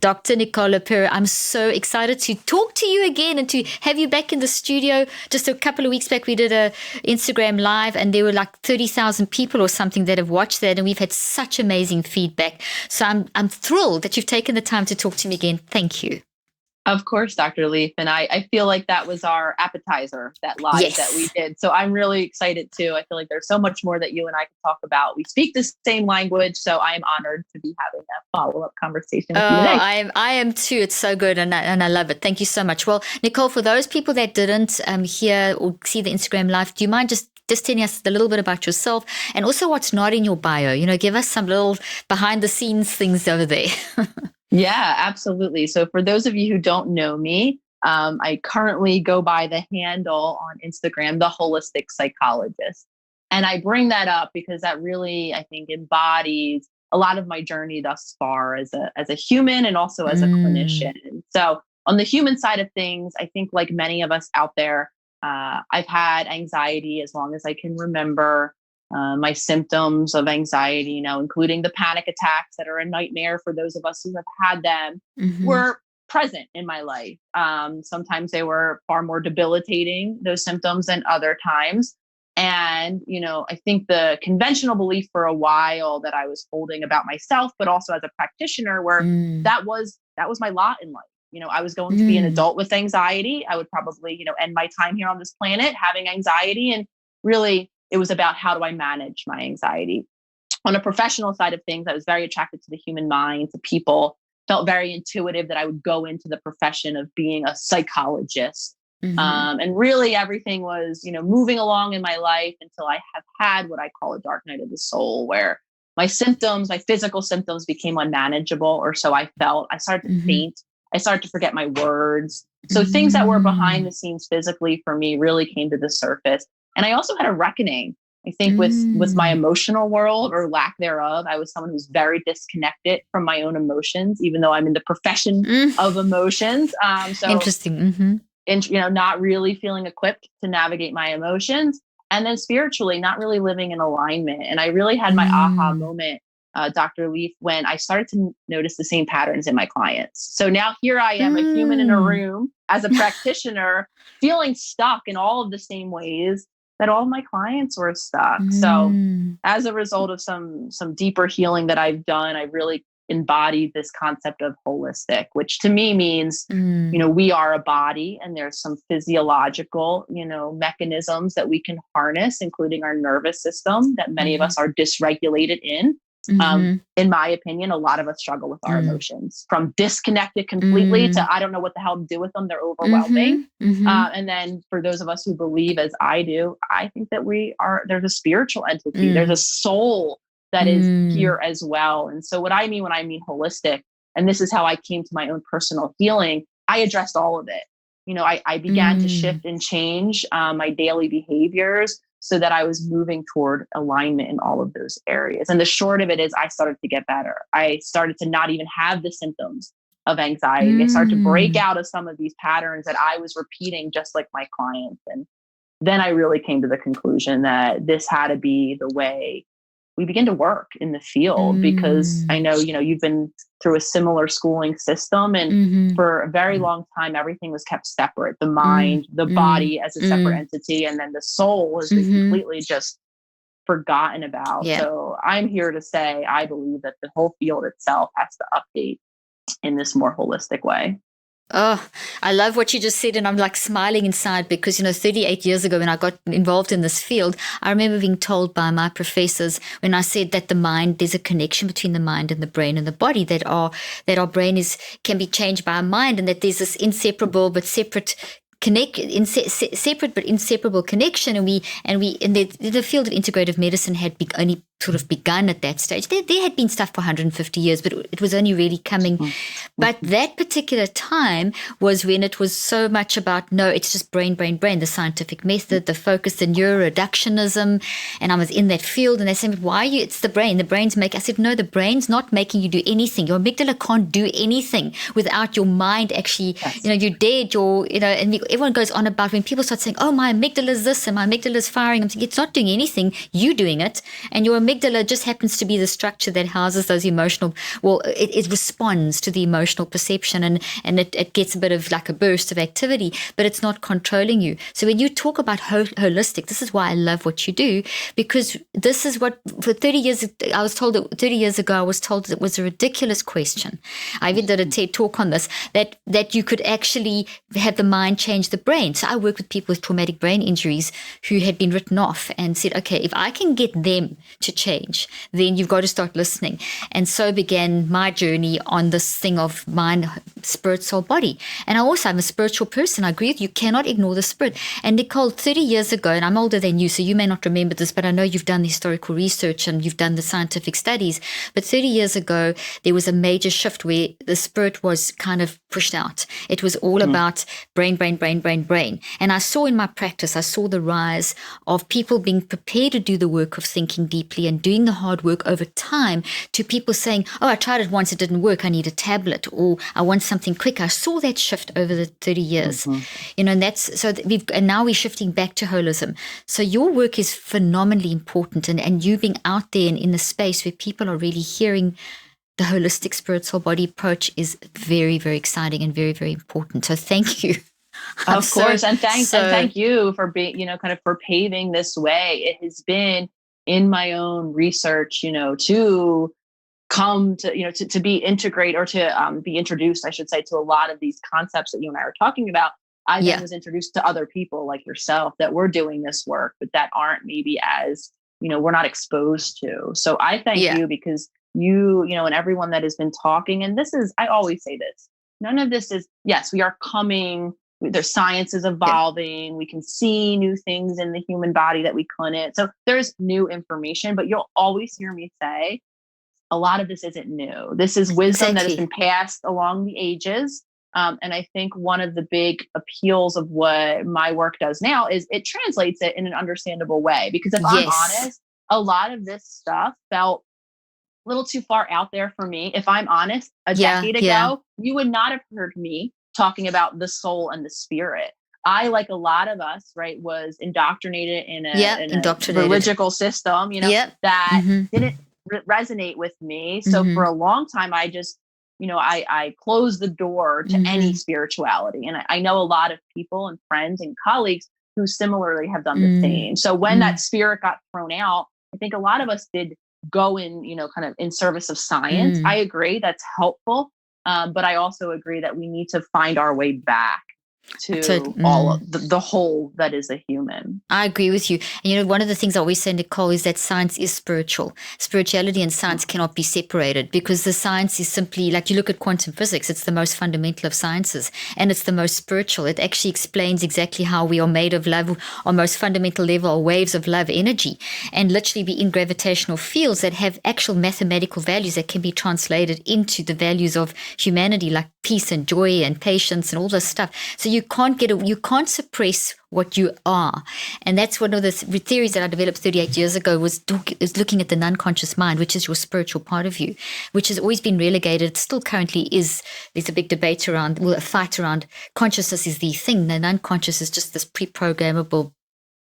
Dr. Nicole LaPera, I'm so excited to talk to you again and to have you back in the studio. Just a couple of weeks back, we did a Instagram live and there were like 30,000 people or something that have watched that. And we've had such amazing feedback. So I'm thrilled that you've taken the time to talk to me again. Thank you. Of course, Dr. Leaf. And I feel like that was our appetizer, that live that we did. So I'm really excited too. I feel like there's so much more that you and I can talk about. We speak the same language. So I'm honored to be having that follow-up conversation with you today. I am too. It's so good. And I love it. Thank you so much. Well, Nicole, for those people that didn't hear or see the Instagram live, do you mind just telling us a little bit about yourself and also what's not in your bio? Give us some little behind the scenes things over there. Yeah, absolutely. So for those of you who don't know me, I currently go by the handle on Instagram, the Holistic Psychologist. And I bring that up because that really, I think, embodies a lot of my journey thus far as a human and also as a clinician. So on the human side of things, I think like many of us out there, I've had anxiety as long as I can remember. My symptoms of anxiety, including the panic attacks that are a nightmare for those of us who have had them, were present in my life. Sometimes they were far more debilitating, those symptoms, than other times. And, I think the conventional belief for a while that I was holding about myself, but also as a practitioner, where that was my lot in life. I was going to be an adult with anxiety. I would probably, end my time here on this planet having anxiety. And really, it was about how do I manage my anxiety. On a professional side of things, I was very attracted to the human mind, to people, felt very intuitive that I would go into the profession of being a psychologist. And really everything was, moving along in my life until I have had what I call a dark night of the soul, where my symptoms, my physical symptoms became unmanageable, or so I felt. I started to faint. I started to forget my words. So things that were behind the scenes physically for me really came to the surface. And I also had a reckoning, I think, with my emotional world or lack thereof. I was someone who's very disconnected from my own emotions, even though I'm in the profession of emotions. So interesting. And, not really feeling equipped to navigate my emotions. And then spiritually, not really living in alignment. And I really had my aha moment, Dr. Leaf, when I started to notice the same patterns in my clients. So now here I am, a human in a room as a practitioner, feeling stuck in all of the same ways that all of my clients were stuck. So as a result of some deeper healing that I've done, I really embodied this concept of holistic, which to me means, we are a body and there's some physiological, mechanisms that we can harness, including our nervous system that many of us are dysregulated in. In my opinion, a lot of us struggle with our emotions, from disconnected completely to I don't know what the hell to do with them. They're overwhelming. And then for those of us who believe, as I do, I think that there's a spiritual entity, there's a soul that is here as well. And so what I mean when I mean holistic, and this is how I came to my own personal healing, I addressed all of it. I began to shift and change my daily behaviors so that I was moving toward alignment in all of those areas. And the short of it is I started to get better. I started to not even have the symptoms of anxiety. I started to break out of some of these patterns that I was repeating just like my clients. And then I really came to the conclusion that this had to be the way we begin to work in the field, because I know, you've been through a similar schooling system, and for a very long time, everything was kept separate. The mind, the body as a separate entity, and then the soul has been completely just forgotten about. Yeah. So I'm here to say, I believe that the whole field itself has to update in this more holistic way. Oh, I love what you just said. And I'm like smiling inside because, 38 years ago when I got involved in this field, I remember being told by my professors when I said that there's a connection between the mind and the brain and the body, that our brain can be changed by our mind, and that there's this inseparable but separate separate but inseparable connection, and the field of integrative medicine had only sort of begun at that stage. There had been stuff for 150 years, but it was only really coming. But that particular time was when it was so much about, no, it's just brain, the scientific method, the focus, the neuroreductionism. And I was in that field, and they said, why are you? It's the brain. The brain's I said, no, the brain's not making you do anything. Your amygdala can't do anything without your mind actually, yes. You're dead, and everyone goes on about when people start saying, oh, my amygdala is this and my amygdala is firing. I'm thinking, it's not doing anything. You're doing it. And your amygdala just happens to be the structure that houses those emotional, well, it responds to the emotional perception, and it gets a bit of like a burst of activity, but it's not controlling you. So when you talk about holistic, this is why I love what you do, because this is what, for 30 years, I was told that 30 years ago, I was told it was a ridiculous question. I even did a TED talk on this, that you could actually have the mind change the brain. So I work with people with traumatic brain injuries who had been written off and said, okay, if I can get them to change, then you've got to start listening. And so began my journey on this thing of mind, spirit, soul, body. And I'm a spiritual person. I agree with you. You cannot ignore the spirit. And Nicole, 30 years ago, and I'm older than you, so you may not remember this, but I know you've done the historical research and you've done the scientific studies. But 30 years ago, there was a major shift where the spirit was kind of pushed out. It was all about brain. And I saw in my practice, I saw the rise of people being prepared to do the work of thinking deeply and doing the hard work over time, to people saying, oh, I tried it once, it didn't work, I need a tablet, or I want something quick. I saw that shift over the 30 years. And that's, so and now we're shifting back to holism. So your work is phenomenally important, and you being out there in the space where people are really hearing the holistic spirit, soul, body approach is very, very exciting and very, very important. So thank you. Of course. And thank you for being, kind of for paving this way. It has been in my own research, to come to, to be integrate, or to be introduced, I should say, to a lot of these concepts that you and I are talking about. I then was introduced to other people like yourself that were doing this work, but that aren't maybe as, we're not exposed to. So I thank you, because you, and everyone that has been talking, and this is, I always say this, none of this is, yes, we are coming, there's science is evolving. We can see new things in the human body that we couldn't. So there's new information, but you'll always hear me say, a lot of this isn't new. This is wisdom that has been passed along the ages. And I think one of the big appeals of what my work does now is it translates it in an understandable way. Because if I'm honest, a lot of this stuff felt a little too far out there for me. If I'm honest, a decade ago, you would not have heard me talking about the soul and the spirit. I, like a lot of us, right, was indoctrinated in a religious system, that didn't resonate with me. So for a long time, I just, I closed the door to any spirituality. And I know a lot of people and friends and colleagues who similarly have done the same. So when that spirit got thrown out, I think a lot of us did go in, kind of in service of science. I agree, that's helpful. But I also agree that we need to find our way back to all of the whole that is a human. I agree with you. And one of the things I always say, Nicole, is that science is spiritual. Spirituality and science cannot be separated, because the science is simply, like, you look at quantum physics, it's the most fundamental of sciences, and it's the most spiritual. It actually explains exactly how we are made of love. Our most fundamental level are waves of love energy, and literally be in gravitational fields that have actual mathematical values that can be translated into the values of humanity, like peace and joy and patience and all this stuff. So you can't suppress what you are. And that's one of the theories that I developed 38 years ago, is looking at the non-conscious mind, which is your spiritual part of you, which has always been relegated, still currently is. There's a big debate around, a fight around, consciousness is the thing. The non-conscious is just this pre-programmable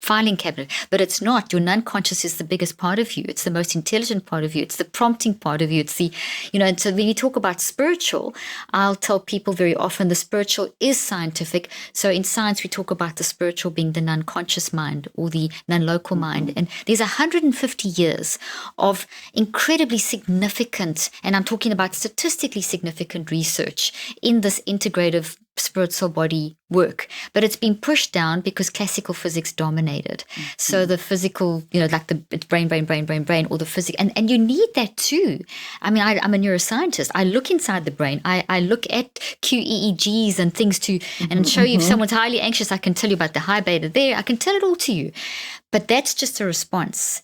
filing cabinet, but it's not. Your non-conscious is the biggest part of you. It's the most intelligent part of you. It's the prompting part of you. It's the, and so when you talk about spiritual, I'll tell people very often the spiritual is scientific. So in science, we talk about the spiritual being the non-conscious mind or the non-local mind. And there's 150 years of incredibly significant, and I'm talking about statistically significant research in this integrative spirit, soul, body work, but it's been pushed down because classical physics dominated. So the physical, like the brain, or the physics, and you need that too. I mean, I'm a neuroscientist. I look inside the brain. I look at QEEGs and things and show you if someone's highly anxious, I can tell you about the high beta there. I can tell it all to you, but that's just a response.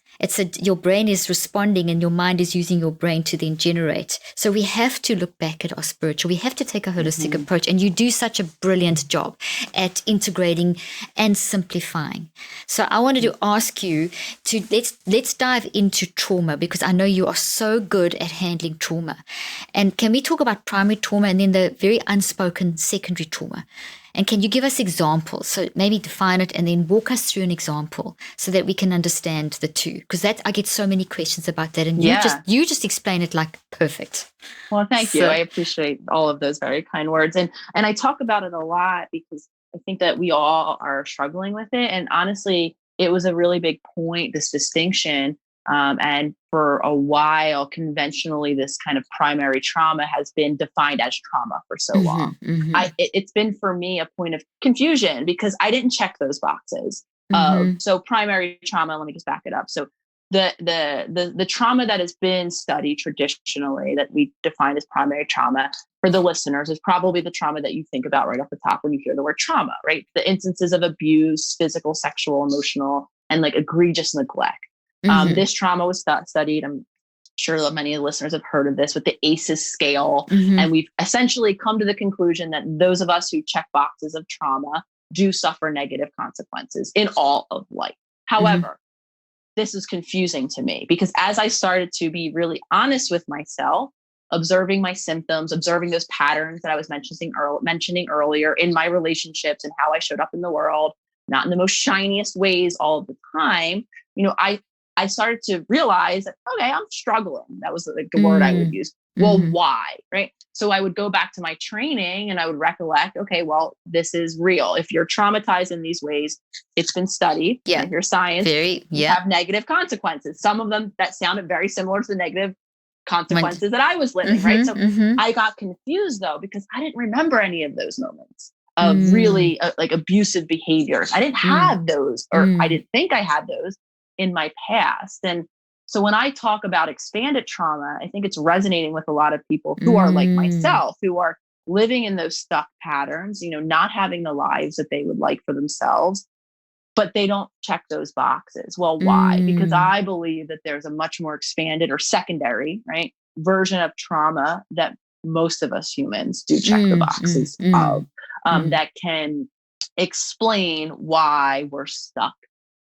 Your brain is responding, and your mind is using your brain to then generate. So we have to look back at our spiritual. We have to take a holistic approach. And you do such a brilliant job at integrating and simplifying. So I wanted to ask you to let's dive into trauma, because I know you are so good at handling trauma. And can we talk about primary trauma and then the very unspoken secondary trauma? And can you give us examples? So maybe define it and then walk us through an example so that we can understand the two. Because that I get so many questions about that. And you just explain it like perfect. Well, thank you. I appreciate all of those very kind words. And I talk about it a lot because I think that we all are struggling with it. And honestly, it was a really big point, this distinction. And for a while, conventionally, this kind of primary trauma has been defined as trauma for so long. It's been for me a point of confusion because I didn't check those boxes. So primary trauma, let me just back it up. So the trauma that has been studied traditionally that we define as primary trauma for the listeners is probably the trauma that you think about right off the top when you hear the word trauma, right? The instances of abuse, physical, sexual, emotional, and like egregious neglect. This trauma was studied. I'm sure that many of the listeners have heard of this with the ACEs scale. And we've essentially come to the conclusion that those of us who check boxes of trauma do suffer negative consequences in all of life. However, this is confusing to me because as I started to be really honest with myself, observing my symptoms, observing those patterns that I was mentioning earlier in my relationships and how I showed up in the world, not in the most shiniest ways all of the time, I started to realize that, okay, I'm struggling. That was like the word I would use. Well, why? Right. So I would go back to my training and I would recollect, okay, well, this is real. If you're traumatized in these ways, it's been studied. Yeah. Here's science. You have negative consequences. Some of them that sounded very similar to the negative consequences that I was living. Right. So I got confused though, because I didn't remember any of those moments of really like abusive behaviors. I didn't have those, or I didn't think I had those in my past. And so when I talk about expanded trauma, I think it's resonating with a lot of people who are like myself, who are living in those stuck patterns, not having the lives that they would like for themselves, but they don't check those boxes. Well, why? Because I believe that there's a much more expanded or secondary, right, version of trauma that most of us humans do check the boxes of, that can explain why we're stuck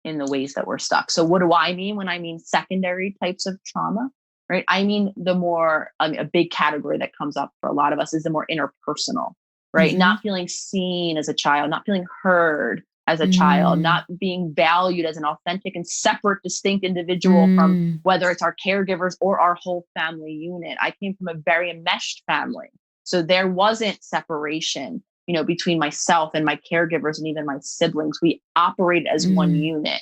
in the ways that we're stuck. So what do I mean when I mean secondary types of trauma, right? I mean the more, a big category that comes up for a lot of us is the more interpersonal, right? Not feeling seen as a child, not feeling heard as a child, not being valued as an authentic and separate, distinct individual from whether it's our caregivers or our whole family unit. I came from a very enmeshed family. So there wasn't separation between myself and my caregivers and even my siblings. We operated as one unit,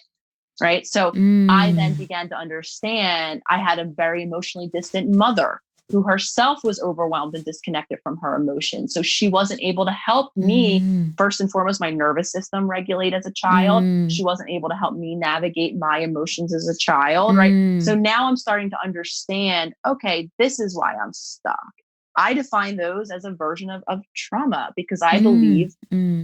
right? So I then began to understand I had a very emotionally distant mother who herself was overwhelmed and disconnected from her emotions. So she wasn't able to help me, first and foremost, my nervous system regulate as a child. She wasn't able to help me navigate my emotions as a child, right? So now I'm starting to understand, okay, this is why I'm stuck. I define those as a version of trauma because I believe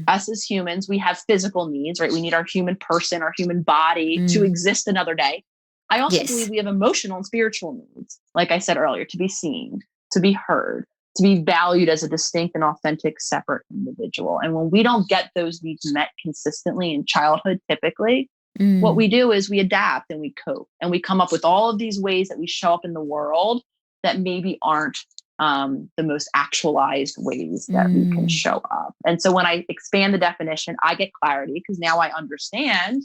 us as humans, we have physical needs, right? We need our human person, our human body to exist another day. I also believe we have emotional and spiritual needs, like I said earlier, to be seen, to be heard, to be valued as a distinct and authentic, separate individual. And when we don't get those needs met consistently in childhood, typically, what we do is we adapt and we cope and we come up with all of these ways that we show up in the world that maybe aren't the most actualized ways that we can show up. And so when I expand the definition, I get clarity because now I understand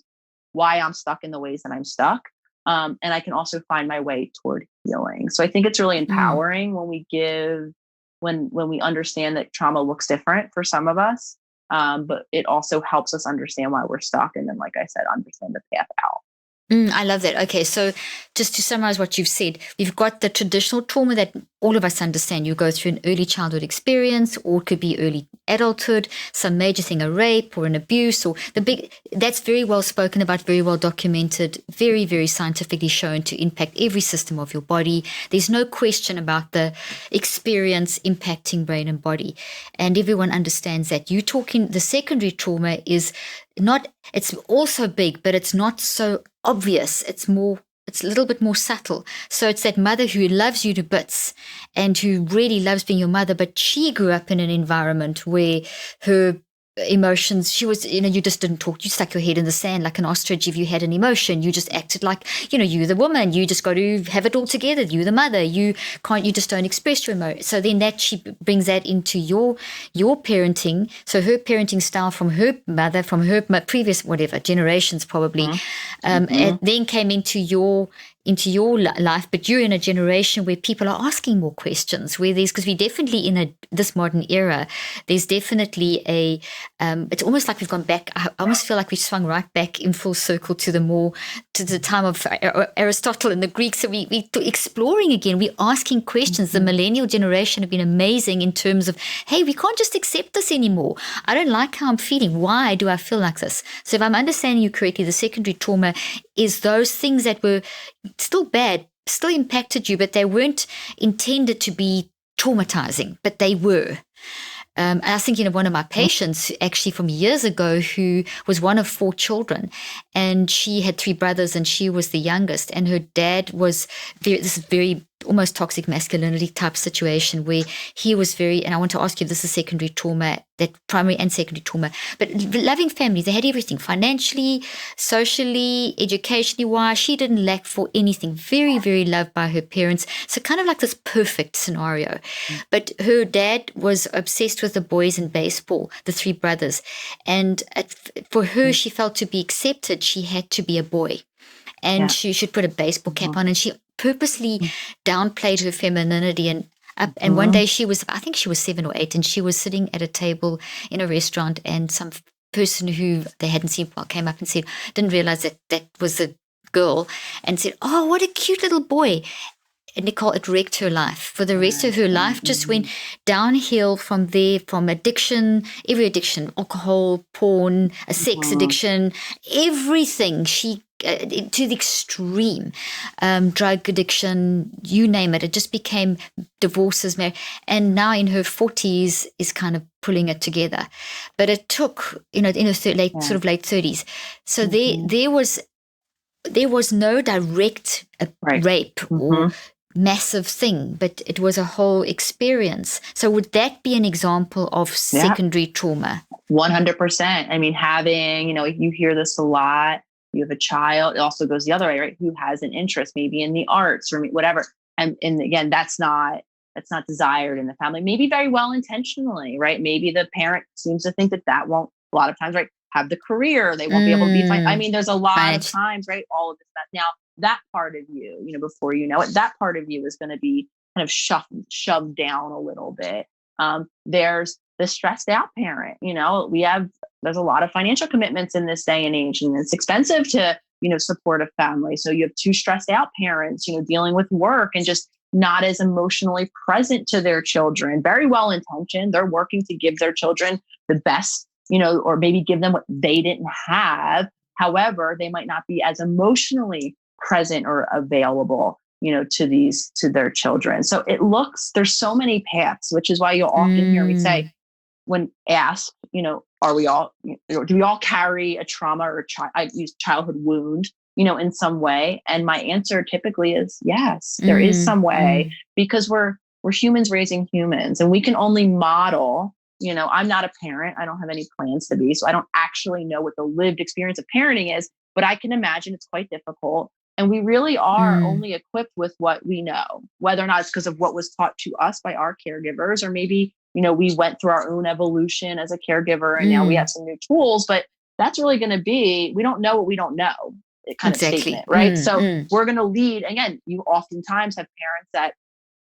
why I'm stuck in the ways that I'm stuck. And I can also find my way toward healing. So I think it's really empowering when we understand that trauma looks different for some of us. But it also helps us understand why we're stuck. And then, like I said, understand the path out. I love that. Okay, so just to summarize what you've said, we've got the traditional trauma that all of us understand. You go through an early childhood experience, or it could be early adulthood, some major thing, a rape or an abuse, or that's very well spoken about, very well documented, very, very scientifically shown to impact every system of your body. There's no question about the experience impacting brain and body. And everyone understands that. You talking, the secondary trauma is not, it's also big, but it's not so obvious. It's a little bit more subtle. So it's that mother who loves you to bits and who really loves being your mother, but she grew up in an environment where her emotions. She was, you just didn't talk. You stuck your head in the sand like an ostrich. If you had an emotion, you just acted like, you the woman. You just got to have it all together. You the mother. You just don't express your emotion. So then she brings that into your parenting. So her parenting style from her mother, from her previous whatever generations probably, and then came into your life, but you're in a generation where people are asking more questions, because we're definitely in this modern era. There's definitely it's almost like we've gone back. I almost feel like we've swung right back in full circle to the time of Aristotle and the Greeks. So we're exploring again. We're asking questions. The millennial generation have been amazing in terms of, hey, we can't just accept this anymore. I don't like how I'm feeling. Why do I feel like this? So if I'm understanding you correctly, the secondary trauma is those things that were still bad, still impacted you, but they weren't intended to be traumatizing, but they were. And I was thinking of one of my patients actually from years ago who was one of 4 children, and she had 3 brothers and she was the youngest, and her dad was this very almost toxic masculinity type situation where he was and I want to ask you if this is secondary trauma, that primary and secondary trauma, but loving family. They had everything financially, socially, educationally wise. She didn't lack for anything. Very, very loved by her parents. So kind of like this perfect scenario. But her dad was obsessed with the boys in baseball, the 3 brothers. And for her, she felt to be accepted, she had to be a boy. And she should put a baseball cap on, and she purposely downplayed her femininity. And one day I think she was 7 or 8, and she was sitting at a table in a restaurant, and some person who they hadn't seen for a while came up and said, didn't realize that was a girl, and said, "Oh, what a cute little boy." And Nicole, it wrecked her life. For the rest of her life, just went downhill from there, from addiction, every addiction, alcohol, porn, a sex addiction, everything. She to the extreme, drug addiction, you name it. It just became divorces, and now in her 40s is kind of pulling it together. But it took, in her late 30s. So there was no direct rape or massive thing, but it was a whole experience. So would that be an example of secondary trauma? 100%. I mean, having, you hear this a lot. You have a child, it also goes the other way, right? Who has an interest maybe in the arts or whatever. And again, that's not desired in the family, maybe very well intentionally, right? Maybe the parent seems to think that won't, a lot of times, right, have the career. They won't be able to be fine. I mean, there's a lot of times, right? All of this stuff. Now, that part of you, before you know it, that part of you is going to be kind of shoved down a little bit. There's the stressed out parent, there's a lot of financial commitments in this day and age, and it's expensive to, support a family. So you have 2 stressed out parents, dealing with work and just not as emotionally present to their children, very well intentioned. They're working to give their children the best, or maybe give them what they didn't have. However, they might not be as emotionally present or available, to their children. So there's so many paths, which is why you'll often hear me say, when asked, do we all carry a trauma or I use childhood wound, in some way? And my answer typically is yes, there is some way, because we're humans raising humans, and we can only model. I'm not a parent. I don't have any plans to be, so I don't actually know what the lived experience of parenting is, but I can imagine it's quite difficult. And we really are only equipped with what we know, whether or not it's because of what was taught to us by our caregivers, or maybe, we went through our own evolution as a caregiver and now we have some new tools, but that's really going to be, we don't know what we don't know kind of statement, right? So we're going to lead. Again, you oftentimes have parents that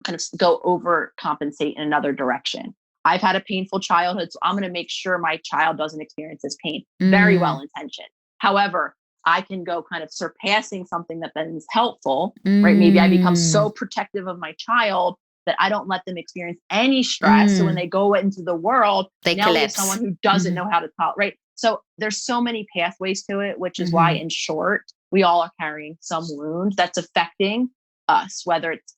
kind of go overcompensate in another direction. I've had a painful childhood, so I'm going to make sure my child doesn't experience this pain. Very well intentioned. However, I can go kind of surpassing something that then is helpful, right? Maybe I become so protective of my child that I don't let them experience any stress. So when they go into the world, they now we have someone who doesn't know how to talk, right? So there's so many pathways to it, which is why, in short, we all are carrying some wound that's affecting us, whether it's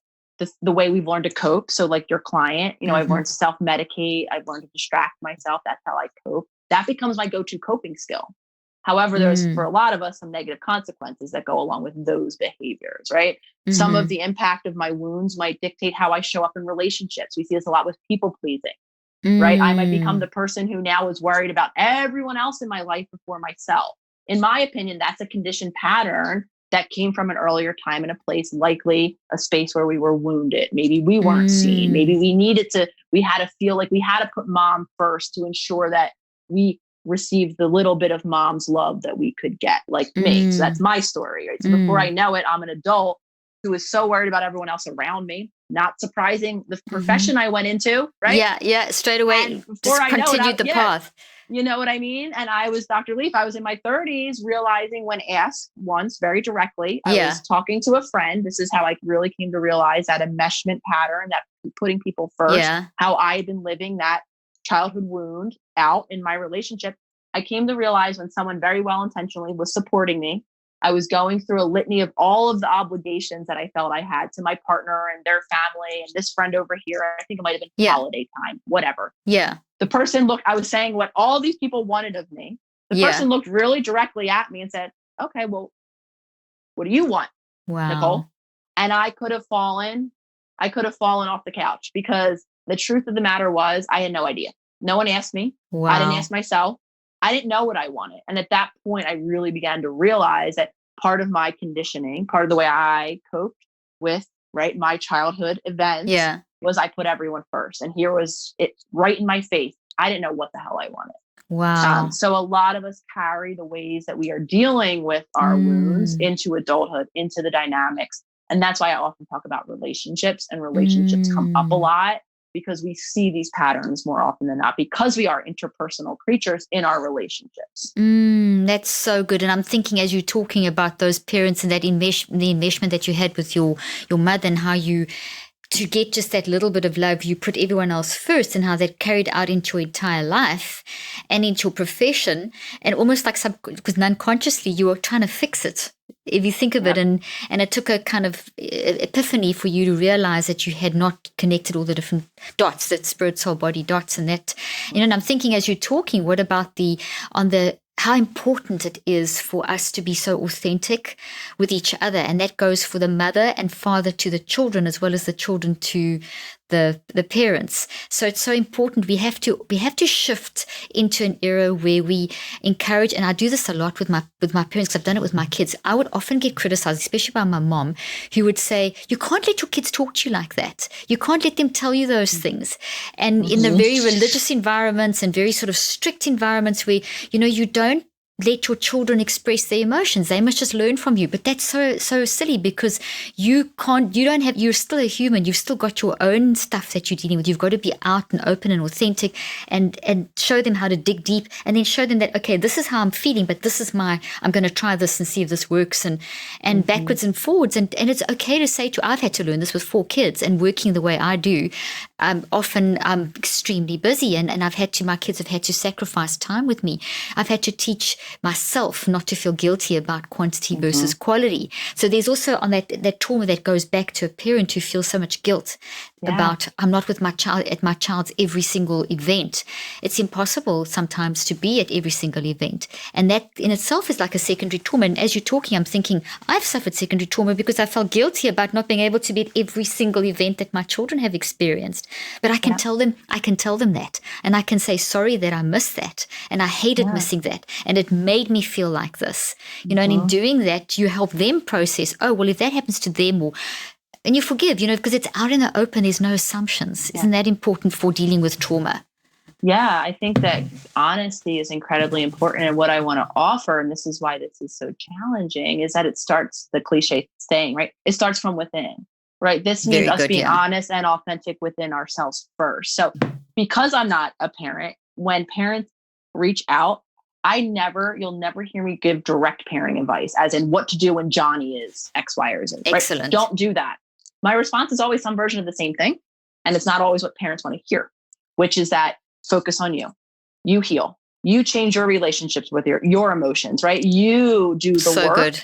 the way we've learned to cope. So like your client, I've learned to self-medicate. I've learned to distract myself. That's how I cope. That becomes my go-to coping skill. However, there's for a lot of us some negative consequences that go along with those behaviors, right? Some of the impact of my wounds might dictate how I show up in relationships. We see this a lot with people pleasing. right? I might become Mm. the person who now is worried about everyone else in my life before myself. In my opinion, that's a conditioned pattern that came from an earlier time and a place, likely a space where we were wounded. Maybe we weren't seen. Maybe Mm. we had to feel like we had to put mom first to ensure that we received the little bit of mom's love that we could get, like me. So that's Mm. my story, right? So before I Mm. know it, I'm an adult who is so worried about everyone else around me. Not surprising, the Mm-hmm. profession I went into, right? Yeah, yeah, straight And away, before just I know it, continued the yeah, path. you know what I mean? And I was Dr. Leaf. I was in my 30s, realizing when asked once very directly, I Yeah, was talking to a friend. This is how I really came to realize that enmeshment pattern, that putting people first, yeah, how I had been living that childhood wound out in my relationship. I came to realize when someone very well intentionally was supporting me, I was going through a litany of all of the obligations that I felt I had to my partner and their family and this friend over here. I think it might have been yeah, holiday time, whatever. yeah, The person looked, I was saying what all these people wanted of me. The yeah. person looked really directly at me and said, okay, well, what do you want, Nicole? Wow. And I could have fallen off the couch, because the truth of the matter was I had no idea. No one asked me. I didn't Wow. ask myself. I didn't know what I wanted. And at that point, I really began to realize that part of my conditioning, part of the way I coped with, right, my childhood events Yeah. was I put everyone first. And here was it right in my face. I didn't know what the hell I wanted. Wow. So a lot of us carry the ways that we are dealing with our wounds Mm. into adulthood, into the dynamics. And that's why I often talk about relationships, and relationships come up a Mm. lot because we see these patterns more often than not, because we are interpersonal creatures in our relationships. That's so good. And I'm thinking, as you're talking about those parents and that the enmeshment that you had with your mother, and how you, to get just that little bit of love, you put everyone else first, and how that carried out into your entire life and into your profession, and almost like because unconsciously you were trying to fix it. If you think of it, Yep. and it took a kind of epiphany for you to realize that you had not connected all the different dots, that spirit, soul, body dots, and that, and I'm thinking as you're talking, what about how important it is for us to be so authentic with each other. And that goes for the mother and father to the children, as well as the children to the parents. So it's so important. We have to shift into an era where we encourage, and I do this a lot with my parents, because I've done it with my kids. I would often get criticized, especially by my mom, who would say, you can't let your kids talk to you like that. You can't let them tell you those things. And in the very religious environments and very sort of strict environments where, you don't let your children express their emotions. They must just learn from you. But that's so silly, because you're still a human. You've still got your own stuff that you're dealing with. You've got to be out and open and authentic, and show them how to dig deep, and then show them that, okay, this is how I'm feeling, but I'm going to try this and see if this works, and backwards and forwards. And it's okay to say I've had to learn this with 4 kids and working the way I do. Often I'm extremely busy, and my kids have had to sacrifice time with me. I've had to teach myself not to feel guilty about quantity versus quality. So there's also on that trauma that goes back to a parent who feels so much guilt about, I'm not with my child at my child's every single event. It's impossible sometimes to be at every single event. And that in itself is like a secondary trauma. And as you're talking, I'm thinking, I've suffered secondary trauma because I felt guilty about not being able to be at every single event that my children have experienced. But I can tell them that. And I can say, sorry that I missed that. And I hated missing that. And it made me feel like this. And in doing that, you help them process, oh, well, if that happens to them, and you forgive, because it's out in the open, there's no assumptions. Isn't that important for dealing with trauma? Yeah, I think that honesty is incredibly important. And what I want to offer, and this is why this is so challenging, is that it starts, the cliche saying, right? It starts from within, right? This means Very us good, being yeah. honest and authentic within ourselves first. So because I'm not a parent, when parents reach out, you'll never hear me give direct parenting advice, as in what to do when Johnny is X, Y, or Z, right? Excellent. Don't do that. My response is always some version of the same thing. And it's not always what parents want to hear, which is that focus on you. You heal. You change your relationships with your emotions, right? You do the So work. good.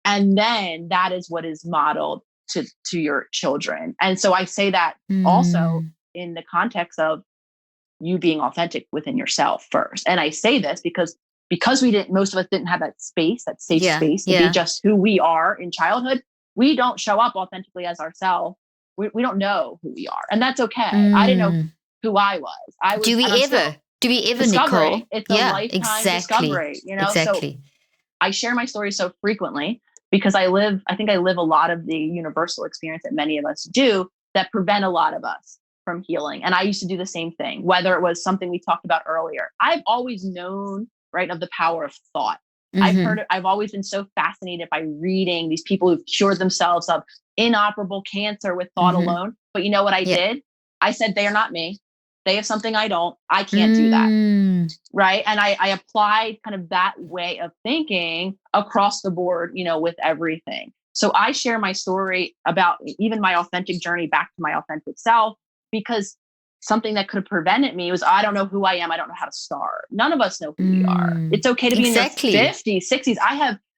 And then that is what is modeled to your children. And so I say that also in the context of you being authentic within yourself first. And I say this because most of us didn't have that space, that safe space to be just who we are in childhood. We don't show up authentically as ourselves. We don't know who we are. And that's okay. I didn't know who I was. Do we ever, discovery. Nicole? It's a lifetime discovery, you know? Exactly. So I share my story so frequently because I think I live a lot of the universal experience that many of us do that prevent a lot of us from healing. And I used to do the same thing, whether it was something we talked about earlier. I've always known, right, of the power of thought. I've always been so fascinated by reading these people who've cured themselves of inoperable cancer with thought alone. But you know what I did? I said, they are not me. They have something I don't. I can't do that. Right. And I applied kind of that way of thinking across the board, you know, with everything. So I share my story about even my authentic journey back to my authentic self, because something that could have prevented me was, I don't know who I am. I don't know how to start. None of us know who we are. It's okay to be in your 50s, 60s.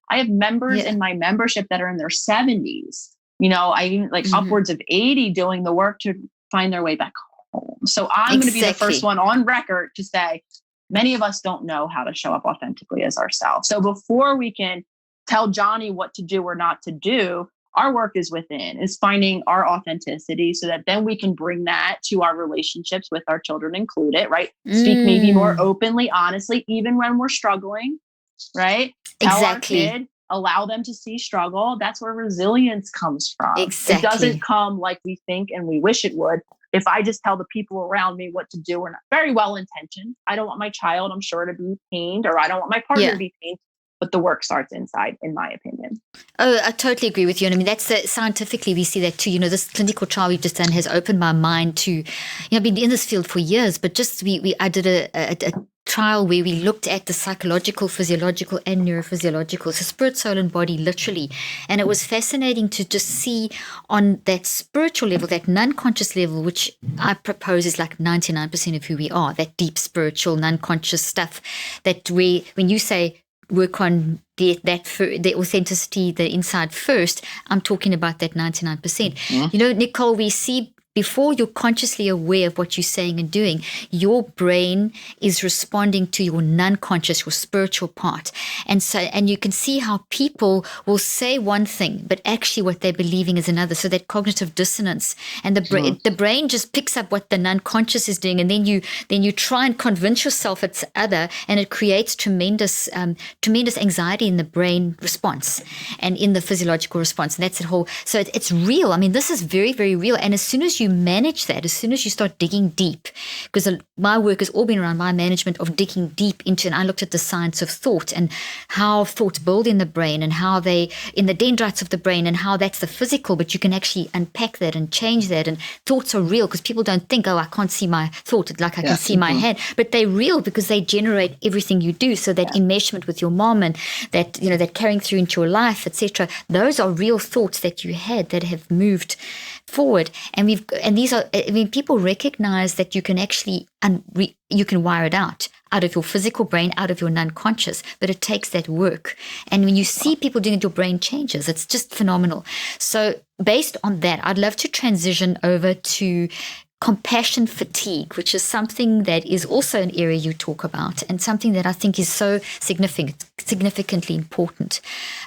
I have members in my membership that are in their 70s. You know, I even like upwards of 80 doing the work to find their way back home. So I'm going to be the first one on record to say, many of us don't know how to show up authentically as ourselves. So before we can tell Johnny what to do or not to do, our work is within, is finding our authenticity so that then we can bring that to our relationships with our children included, right? Speak maybe more openly, honestly, even when we're struggling, right? Tell our kid, allow them to see struggle. That's where resilience comes from. It doesn't come like we think and we wish it would. If I just tell the people around me what to do, we're not very well intentioned. I don't want my child, I'm sure, to be pained, or I don't want my partner to be pained. But the work starts inside, in my opinion. Oh, I totally agree with you. And I mean, that's scientifically, we see that too. You know, this clinical trial we've just done has opened my mind to, you know, I've been in this field for years, but just I did a trial where we looked at the psychological, physiological, and neurophysiological, so spirit, soul, and body, literally. And it was fascinating to just see on that spiritual level, that non-conscious level, which I propose is like 99% of who we are, that deep spiritual, non-conscious stuff that when you say, work on the authenticity, the inside first, I'm talking about that 99%. You know, Nicole, we see before you're consciously aware of what you're saying and doing, your brain is responding to your non-conscious, your spiritual part. And you can see how people will say one thing, but actually what they're believing is another. So that cognitive dissonance, and the brain just picks up what the non-conscious is doing. And then you try and convince yourself it's other, and it creates tremendous anxiety in the brain response and in the physiological response. And that's so it's real. I mean, this is very, very real. And as soon as you manage that, as soon as you start digging deep, because my work has all been around my management of digging deep into, and I looked at the science of thought and how thoughts build in the brain and how they, in the dendrites of the brain, and how that's the physical, but you can actually unpack that and change that. And thoughts are real, because people don't think, oh, I can't see my thought like I can see my head, but they're real because they generate everything you do. So that enmeshment with your mom, and that, you know, that carrying through into your life, etc., those are real thoughts that you had that have moved forward. And these are, I mean, people recognize that you can actually you can wire it out of your physical brain, out of your non-conscious, but it takes that work. And when you see people doing it, your brain changes. It's just phenomenal. So based on that, I'd love to transition over to compassion fatigue, which is something that is also an area you talk about, and something that I think is so significantly important.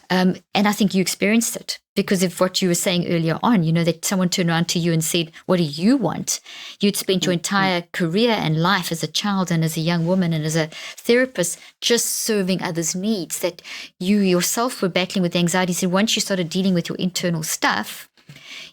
And I think you experienced it because of what you were saying earlier on, you know, that someone turned around to you and said, what do you want? You'd spent your entire career and life as a child and as a young woman and as a therapist just serving others' needs, that you yourself were battling with anxiety. So once you started dealing with your internal stuff,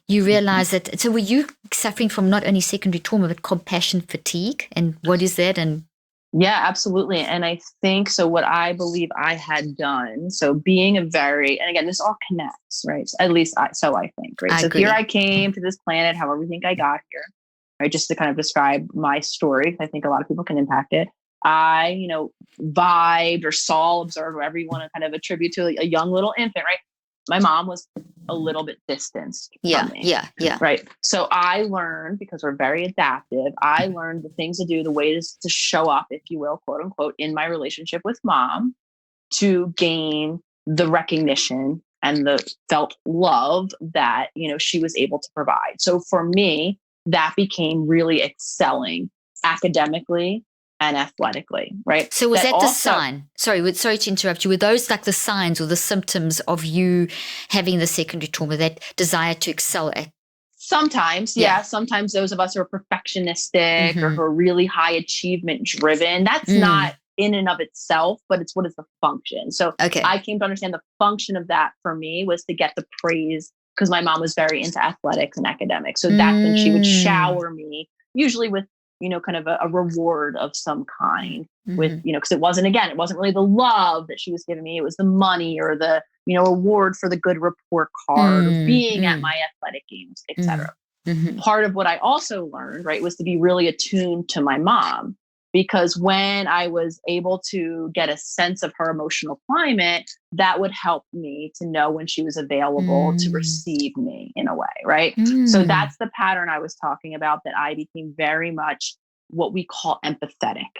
you realize that. So were you suffering from not only secondary trauma, but compassion fatigue? And what is that? And yeah, absolutely. And I think, so what I believe I had done, so being and again, this all connects, right? At least so I think, right? So here I came to this planet, however you think I got here, right? Just to kind of describe my story. I think a lot of people can impact it. I, you know, vibed or saw, observed, whatever you want to kind of attribute to a young little infant, right? My mom was a little bit distanced from me. Yeah. Right. So I learned, because we're very adaptive, I learned the things to do, the ways to show up, if you will, quote unquote, in my relationship with mom, to gain the recognition and the felt love that, you know, she was able to provide. So for me, that became really excelling academically and athletically, right? So was that the sign? Sorry to interrupt you. Were those like the signs or the symptoms of you having the secondary trauma, that desire to excel at? Sometimes, yeah. Sometimes those of us who are perfectionistic or who are really high achievement driven, that's not in and of itself, but it's what is the function. So I came to understand the function of that for me was to get the praise because my mom was very into athletics and academics. So that's when she would shower me, usually with, kind of a reward of some kind with, because it wasn't really the love that she was giving me. It was the money or the, award for the good report card or being at my athletic games, etc. Part of what I also learned, right, was to be really attuned to my mom, because when I was able to get a sense of her emotional climate, that would help me to know when she was available to receive me in a way, right? So that's the pattern I was talking about, that I became very much what we call empathetic.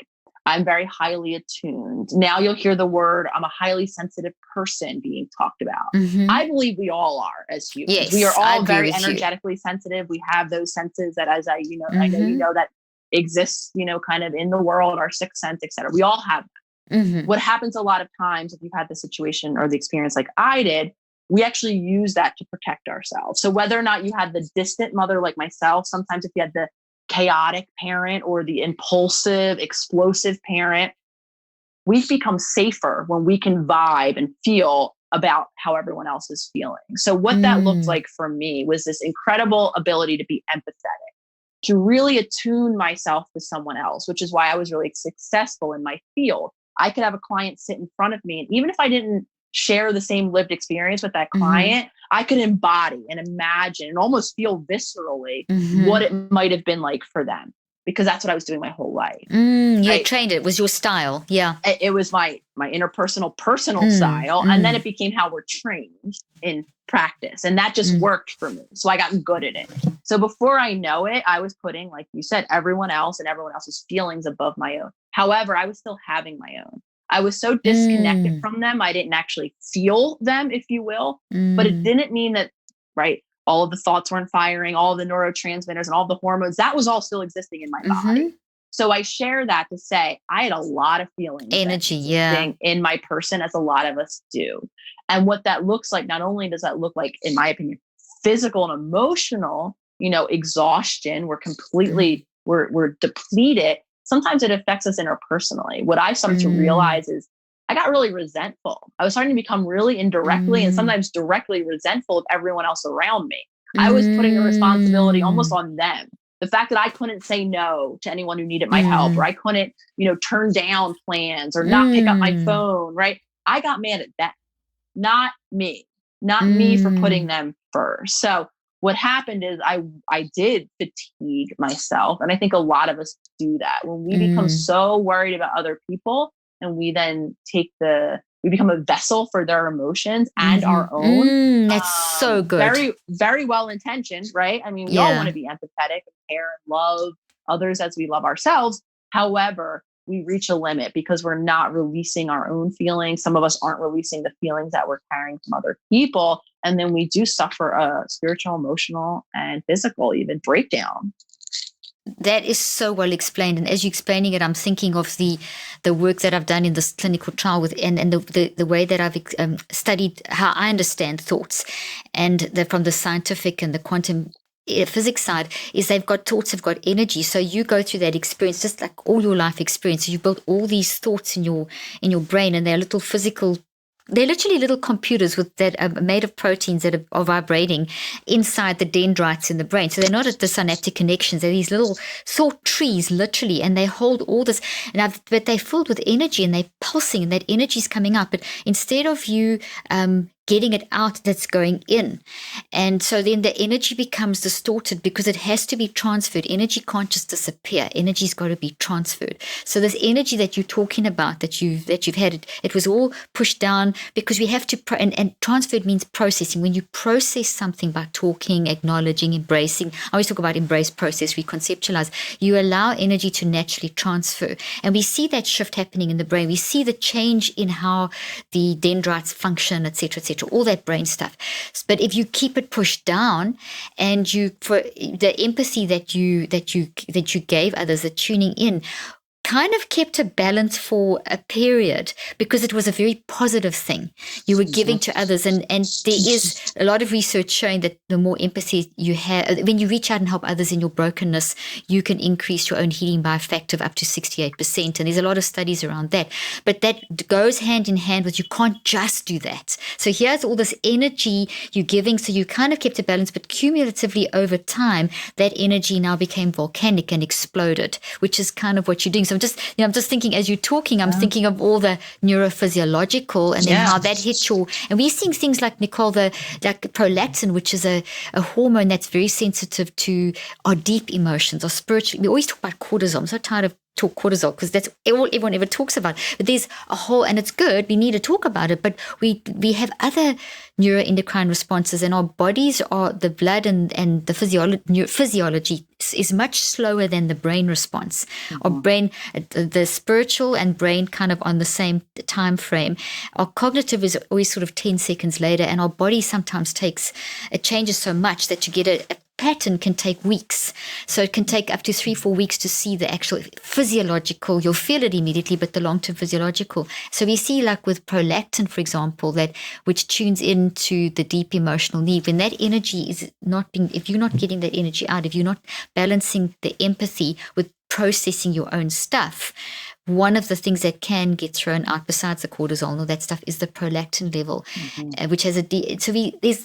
I'm very highly attuned. Now you'll hear the word, I'm a highly sensitive person being talked about. I believe we all are as humans. Yes, we are all very energetically sensitive. We have those senses that, as I know that exists, kind of in the world, our sixth sense, et cetera. We all have that. What happens a lot of times, if you've had the situation or the experience like I did, we actually use that to protect ourselves. So whether or not you had the distant mother like myself, sometimes if you had the chaotic parent or the impulsive, explosive parent, we've become safer when we can vibe and feel about how everyone else is feeling. So what that looked like for me was this incredible ability to be empathetic, to really attune myself to someone else, which is why I was really successful in my field. I could have a client sit in front of me, and even if I didn't share the same lived experience with that client, I could embody and imagine and almost feel viscerally what it might have been like for them, because that's what I was doing my whole life. You trained it. It was your style. Yeah. It was my interpersonal, personal style. And then it became how we're trained in practice. And that just worked for me. So I got good at it. So before I know it, I was putting, like you said, everyone else and everyone else's feelings above my own. However, I was still having my own. I was so disconnected from them. I didn't actually feel them, if you will, but it didn't mean that, right, all of the thoughts weren't firing, all of the neurotransmitters and all the hormones, that was all still existing in my body. So I share that to say I had a lot of feelings, energy, in my person, as a lot of us do. And what that looks like, not only does that look like, in my opinion, physical and emotional, exhaustion, we're completely, we're depleted. Sometimes it affects us interpersonally. What I started to realize is I got really resentful. I was starting to become really indirectly and sometimes directly resentful of everyone else around me. I was putting the responsibility almost on them. The fact that I couldn't say no to anyone who needed my help, or I couldn't, turn down plans or not pick up my phone, right? I got mad at that. Not me for putting them first. So what happened is I did fatigue myself. And I think a lot of us do that when we become so worried about other people, and we then we become a vessel for their emotions and our own. That's so good. Very, very well intentioned, right? I mean, we all want to be empathetic and care and love others as we love ourselves. However, we reach a limit because we're not releasing our own feelings. Some of us aren't releasing the feelings that we're carrying from other people. And then we do suffer a spiritual, emotional, and physical even breakdown. That is so well explained. And as you're explaining it, I'm thinking of the work that I've done in this clinical trial with, and the way that I've studied how I understand thoughts, and from the scientific and the quantum physics side, is thoughts have got energy. So you go through that experience, just like all your life experience. You built all these thoughts in your brain, and they're little physical. They're literally little computers that are made of proteins that are vibrating inside the dendrites in the brain. So they're not at the synaptic connections. They're these little thought trees, literally, and they hold all this. But they're filled with energy, and they're pulsing, and that energy is coming up. But instead of you getting it out, that's going in. And so then the energy becomes distorted because it has to be transferred. Energy can't just disappear. Energy's got to be transferred. So this energy that you're talking about, that you've had, it was all pushed down because we have to, and transferred means processing. When you process something by talking, acknowledging, embracing, I always talk about embrace, process, reconceptualize, you allow energy to naturally transfer. And we see that shift happening in the brain. We see the change in how the dendrites function, et cetera, all that brain stuff. But if you keep it pushed down, and for the empathy that you gave others, the tuning in, kind of kept a balance for a period because it was a very positive thing you were giving to others. And there is a lot of research showing that the more empathy you have, when you reach out and help others in your brokenness, you can increase your own healing by a factor of up to 68%. And there's a lot of studies around that. But that goes hand in hand with, you can't just do that. So here's all this energy you're giving. So you kind of kept a balance, but cumulatively over time, that energy now became volcanic and exploded, which is kind of what you're doing. So I'm just thinking as you're talking, I'm thinking of all the neurophysiological and then how that hits your, and we're seeing things like, Nicole, like prolactin, which is a hormone that's very sensitive to our deep emotions, our spiritual. We always talk about cortisol. I'm so tired of talk cortisol because that's all everyone ever talks about. But there's a whole, and it's good, we need to talk about it, but we have other neuroendocrine responses, and our bodies are, the blood and the physiology is much slower than the brain response. Our brain, the spiritual and brain kind of on the same time frame. Our cognitive is always sort of 10 seconds later, and our body sometimes it changes so much that you get a pattern can take weeks. So it can take up to 3-4 weeks to see the actual physiological. You'll feel it immediately, but the long-term physiological. So we see, like with prolactin, for example, which tunes into the deep emotional need. When that energy is not being, if you're not getting that energy out, if you're not balancing the empathy with processing your own stuff, one of the things that can get thrown out besides the cortisol and all that stuff is the prolactin level, which has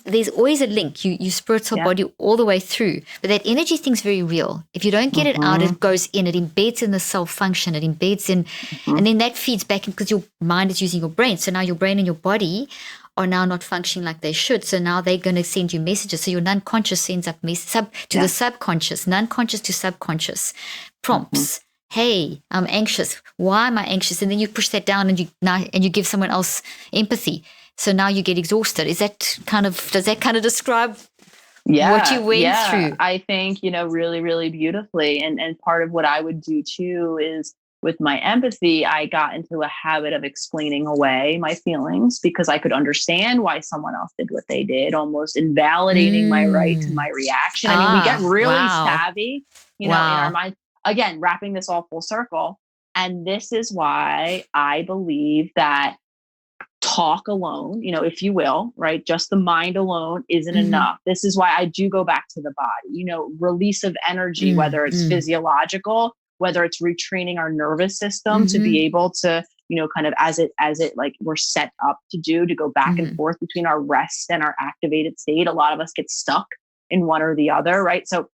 there's always a link. You spirit our body all the way through, but that energy thing's very real. If you don't get it out, it goes in, it embeds in the cell function, it embeds in, and then that feeds back in because your mind is using your brain. So now your brain and your body are now not functioning like they should. So now they're going to send you messages. So your non-conscious sends up the subconscious, non-conscious to subconscious prompts. Hey, I'm anxious. Why am I anxious? And then you push that down and you give someone else empathy. So now you get exhausted. Does that kind of describe what you went through? I think, really, really beautifully. And part of what I would do too is with my empathy, I got into a habit of explaining away my feelings because I could understand why someone else did what they did, almost invalidating my right to my reaction. I mean, we get really savvy, in our mind. Again, wrapping this all full circle. And this is why I believe that talk alone, if you will, right? Just the mind alone isn't enough. This is why I do go back to the body, release of energy, whether it's physiological, whether it's retraining our nervous system to be able to, kind of as it like we're set up to go back and forth between our rest and our activated state. A lot of us get stuck in one or the other, right? So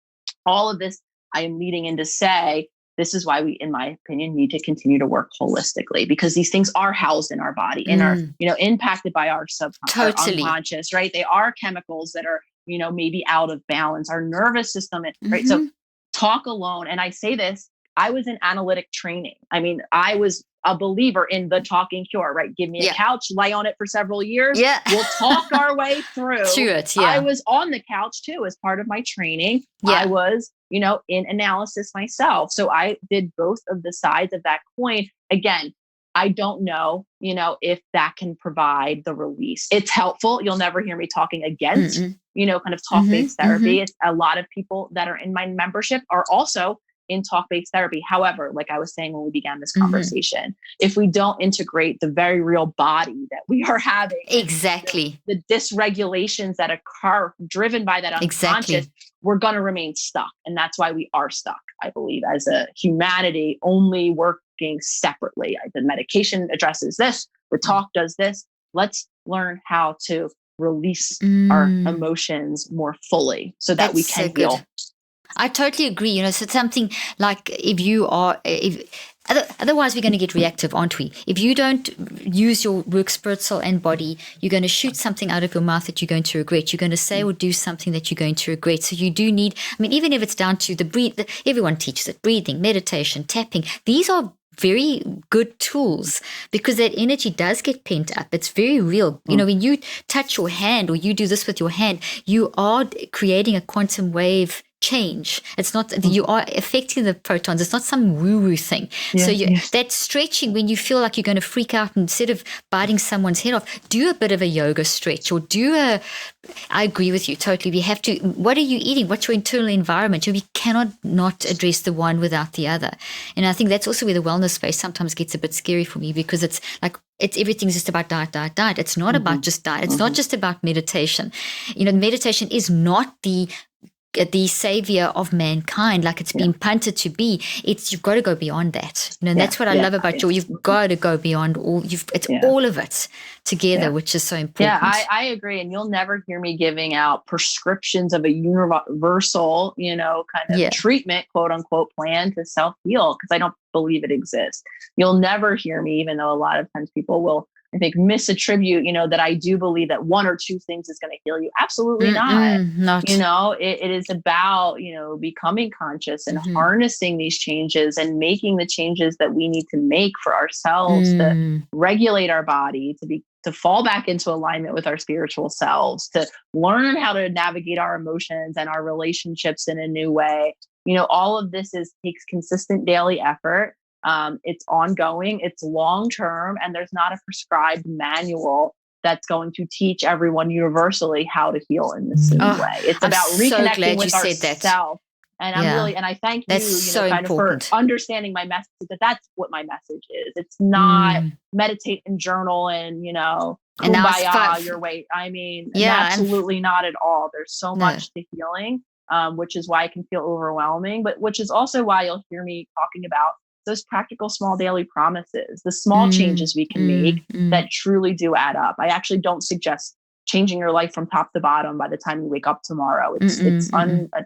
all of this, I am leading in to say, this is why we, in my opinion, need to continue to work holistically, because these things are housed in our body and are, impacted by our subconscious, our unconscious, right? They are chemicals that are, maybe out of balance, our nervous system, right? So talk alone. And I say this, I was in analytic training. I mean, I was a believer in the talking cure, right? Give me a couch, lie on it for several years. Yeah. We'll talk our way through it. Yeah. I was on the couch too, as part of my training. Yeah. I was, in analysis myself. So I did both of the sides of that coin. Again, I don't know, if that can provide the release. It's helpful. You'll never hear me talking against, kind of talk-based therapy. It's a lot of people that are in my membership are also in talk-based therapy. However, like I was saying when we began this conversation, if we don't integrate the very real body that we are having, the dysregulations that occur driven by that unconscious, we're going to remain stuck. And that's why we are stuck, I believe, as a humanity, only working separately. The medication addresses this, the talk does this. Let's learn how to release our emotions more fully so that we can heal. I totally agree. So it's something like otherwise we're going to get reactive, aren't we? If you don't use your work, spirit, soul, and body, you're going to shoot something out of your mouth that you're going to regret. You're going to say or do something that you're going to regret. So you do need, even if it's down to everyone teaches it, breathing, meditation, tapping. These are very good tools because that energy does get pent up. It's very real. When you touch your hand or you do this with your hand, you are creating a quantum wave change. It's not, you are affecting the protons. It's not some woo-woo thing. So that stretching, when you feel like you're going to freak out, instead of biting someone's head off, do a bit of a yoga stretch, or I agree with you totally. We have to, what are you eating? What's your internal environment? We cannot not address the one without the other. And I think that's also where the wellness space sometimes gets a bit scary for me, because it's like, everything's just about diet, diet, diet. It's not about just diet. It's not just about meditation. Meditation is not the savior of mankind like it's been punted to be. You've got to go beyond that. And that's what I love about you. You've got to go beyond all of it together, which is so important. Yeah, I agree. And you'll never hear me giving out prescriptions of a universal, kind of treatment, quote unquote, plan to self-heal, because I don't believe it exists. You'll never hear me, even though a lot of times people will, I think, misattribute, that I do believe that one or two things is going to heal you. Absolutely not. It is about, becoming conscious and harnessing these changes and making the changes that we need to make for ourselves to regulate our body, to fall back into alignment with our spiritual selves, to learn how to navigate our emotions and our relationships in a new way. All of this takes consistent daily effort. It's ongoing, it's long-term, and there's not a prescribed manual that's going to teach everyone universally how to heal in the same way. It's about reconnecting with ourselves. And I thank you, for understanding my message, that's what my message is. It's not meditate and journal and, kumbaya your way. I mean, absolutely not at all. There's so much to healing, which is why it can feel overwhelming, but which is also why you'll hear me talking about those practical small daily promises, the small changes we can make that truly do add up. I actually don't suggest changing your life from top to bottom by the time you wake up tomorrow. It's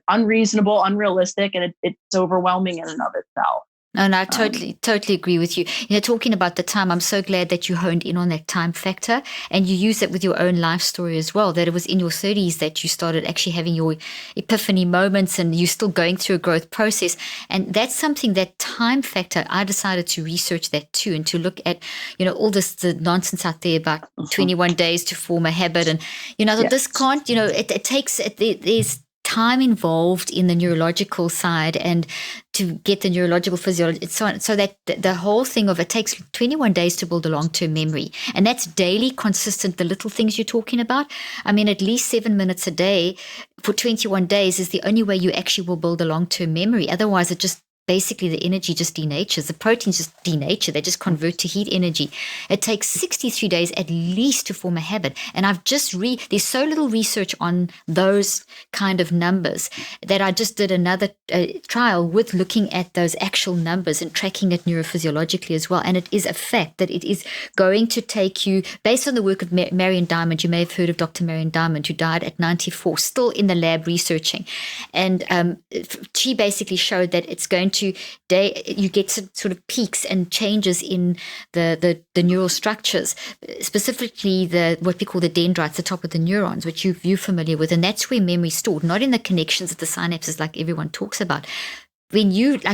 unreasonable, unrealistic, and it's overwhelming in and of itself. And I totally agree with you. Talking about the time, I'm so glad that you honed in on that time factor, and you use it with your own life story as well, that it was in your 30s that you started actually having your epiphany moments, and you're still going through a growth process. And that's something, that time factor, I decided to research that too, and to look at, all the nonsense out there about 21 days to form a habit. And, this can't, it takes, there's time involved in the neurological side, and to get the neurological physiology, so that the whole thing of it takes 21 days to build a long-term memory. And that's daily, consistent, the little things you're talking about. I mean, at least 7 minutes a day for 21 days is the only way you actually will build a long-term memory. Otherwise, it just basically the energy just denatures. The proteins just denature. They just convert to heat energy. It takes 63 days at least to form a habit. And I've just there's so little research on those kind of numbers that I just did another trial with looking at those actual numbers and tracking it neurophysiologically as well. And it is a fact that it is going to take you, based on the work of Marion Diamond. You may have heard of Dr. Marion Diamond, who died at 94, still in the lab researching. And she basically showed that it's going to, you get some sort of peaks and changes in the neural structures, specifically what we call the dendrites, the top of the neurons, which you're familiar with. And that's where memory's stored, not in the connections at the synapses like everyone talks about. When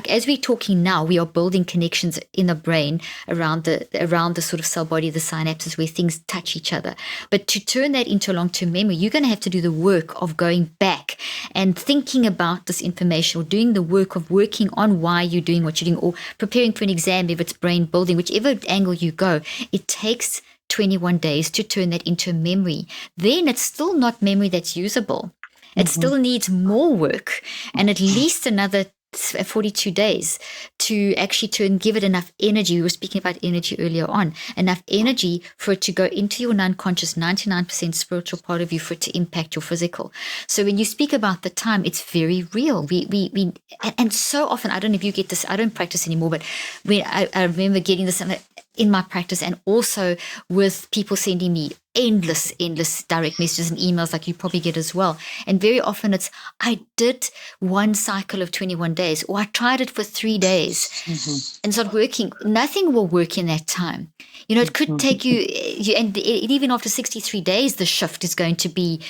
as we're talking now, we are building connections in the brain around the sort of cell body, the synapses, where things touch each other. But to turn that into a long-term memory, you're going to have to do the work of going back and thinking about this information, or doing the work of working on why you're doing what you're doing, or preparing for an exam if it's brain building, whichever angle you go. It takes 21 days to turn that into a memory. Then it's still not memory that's usable. It still needs more work, and at least another 42 days to actually give it enough energy. We were speaking about energy earlier on, enough energy for it to go into your non-conscious 99% spiritual part of you, for it to impact your physical. So when you speak about the time, it's very real. We and so often, I don't know if you get this, I don't practice anymore, but when I remember getting this in my practice, and also with people sending me endless direct messages and emails like you probably get as well. And very often it's, I did one cycle of 21 days, or I tried it for 3 days and it's not working. Nothing will work in that time. It could take you, and even after 63 days, the shift is going to be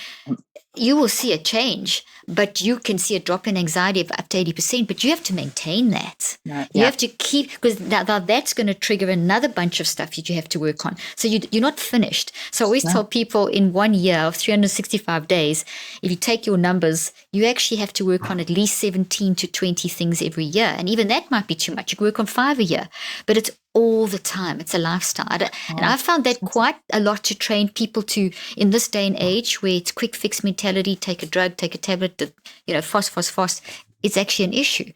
you will see a change, but you can see a drop in anxiety of up to 80%, but you have to maintain that. You have to keep, because that's going to trigger another bunch of stuff that you have to work on. So you're not finished. So I always tell people in 1 year of 365 days, if you take your numbers, you actually have to work on at least 17 to 20 things every year. And even that might be too much. You can work on 5 a year, but it's all the time. It's a lifestyle. And I found that quite a lot to train people to, in this day and age where it's quick fix mentality, take a drug, take a tablet, fast. It's actually an issue.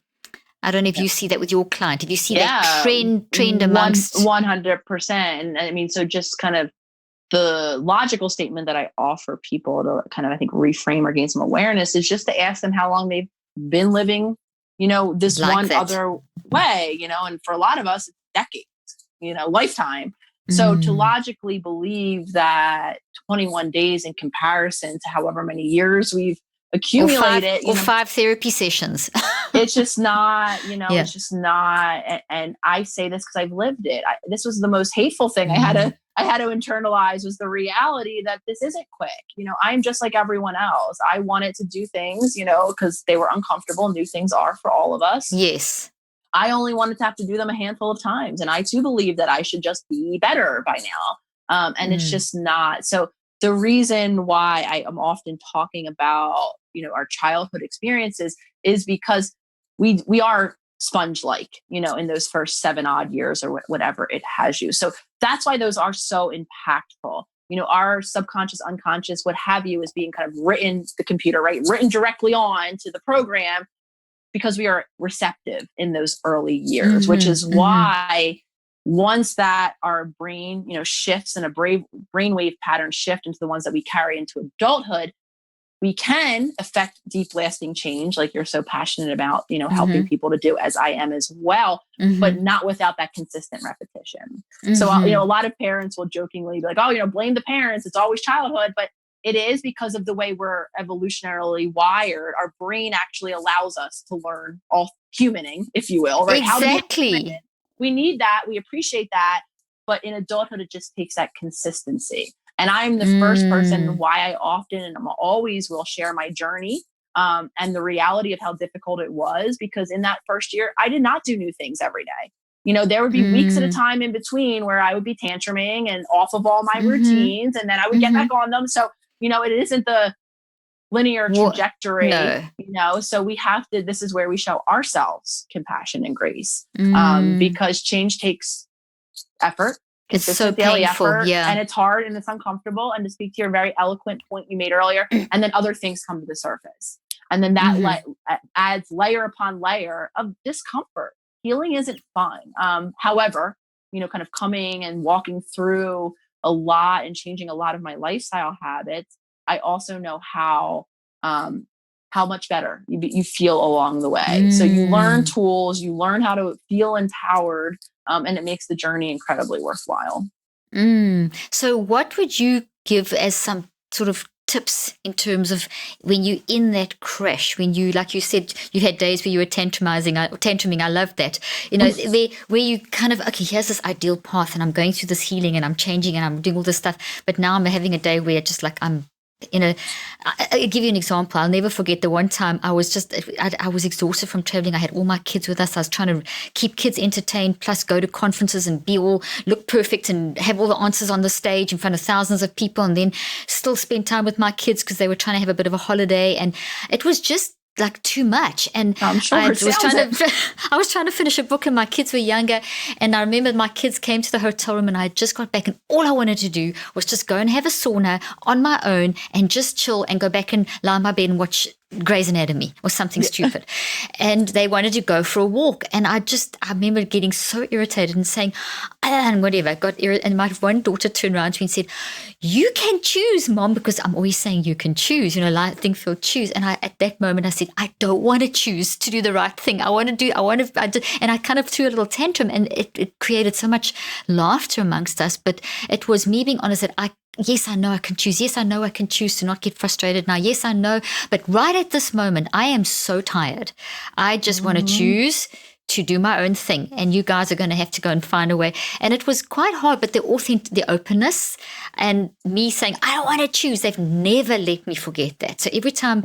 I don't know if you see that with your client. If you see that trend amongst 100%. And I mean, so just kind of the logical statement that I offer people to kind of, I think, reframe or gain some awareness is just to ask them how long they've been living, this like one other way, and for a lot of us, it's decades, lifetime. So to logically believe that 21 days in comparison to however many years we've accumulated, or 5 therapy sessions, it's just not, it's just not. And I say this because I've lived it. This was the most hateful thing I had to internalize, was the reality that this isn't quick. I'm just like everyone else. I wanted to do things, because they were uncomfortable. New things are for all of us. Yes. I only wanted to have to do them a handful of times. And I too believe that I should just be better by now. And it's just not. So the reason why I am often talking about, our childhood experiences is because we are sponge-like, in those first 7 odd years or whatever it has you. So that's why those are so impactful. Our subconscious, unconscious, what have you, is being kind of written, the computer, right? Written directly on to the program, because we are receptive in those early years, which is why once that our brain, shifts and a brainwave pattern shift into the ones that we carry into adulthood, we can affect deep lasting change, like you're so passionate about, helping people to do, as I am as well, but not without that consistent repetition. So, a lot of parents will jokingly be like, oh, blame the parents. It's always childhood. But it is because of the way we're evolutionarily wired. Our brain actually allows us to learn all humaning, if you will, right? Exactly. We need that. We appreciate that. But in adulthood, it just takes that consistency. And I'm the first person why I often and always will share my journey and the reality of how difficult it was, because in that first year, I did not do new things every day. There would be weeks at a time in between where I would be tantruming and off of all my routines, and then I would get back on them. So, it isn't the linear trajectory, so we have to, this is where we show ourselves compassion and grace, because change takes effort. It's so painful, and it's hard and it's uncomfortable. And to speak to your very eloquent point you made earlier, and then other things come to the surface, and then that adds layer upon layer of discomfort. Healing isn't fun. However, kind of coming and walking through a lot and changing a lot of my lifestyle habits, I also know how much better you feel along the way. So you learn tools, you learn how to feel empowered, and it makes the journey incredibly worthwhile. So what would you give as some sort of tips in terms of when you're in that crash, when you, like you said, you had days where you were tantruming. I love that. Where you kind of, okay, here's this ideal path and I'm going through this healing and I'm changing and I'm doing all this stuff. But now I'm having a day where just like I'll give you an example. I'll never forget the one time I was exhausted from traveling. I had all my kids with us. I was trying to keep kids entertained, plus go to conferences and look perfect and have all the answers on the stage in front of thousands of people, and then still spend time with my kids because they were trying to have a bit of a holiday. And it was just like too much. And I'm sure I was trying to finish a book and my kids were younger. And I remember my kids came to the hotel room and I had just got back and all I wanted to do was just go and have a sauna on my own and just chill and go back and lie in my bed and watch Grey's Anatomy or something stupid. And they wanted to go for a walk. And I remember getting so irritated and saying, and whatever, and my one daughter turned around to me and said, you can choose, Mom, because I'm always saying you can choose, think, feel, choose. And at that moment I said, I don't want to choose to do the right thing. And I kind of threw a little tantrum, and it created so much laughter amongst us. But it was me being honest that yes, I know I can choose. Yes, I know I can choose to not get frustrated now. Yes, I know. But right at this moment, I am so tired. I just want to choose to do my own thing, and you guys are going to have to go and find a way. And it was quite hard, but the openness and me saying, I don't want to choose, they've never let me forget that. So every time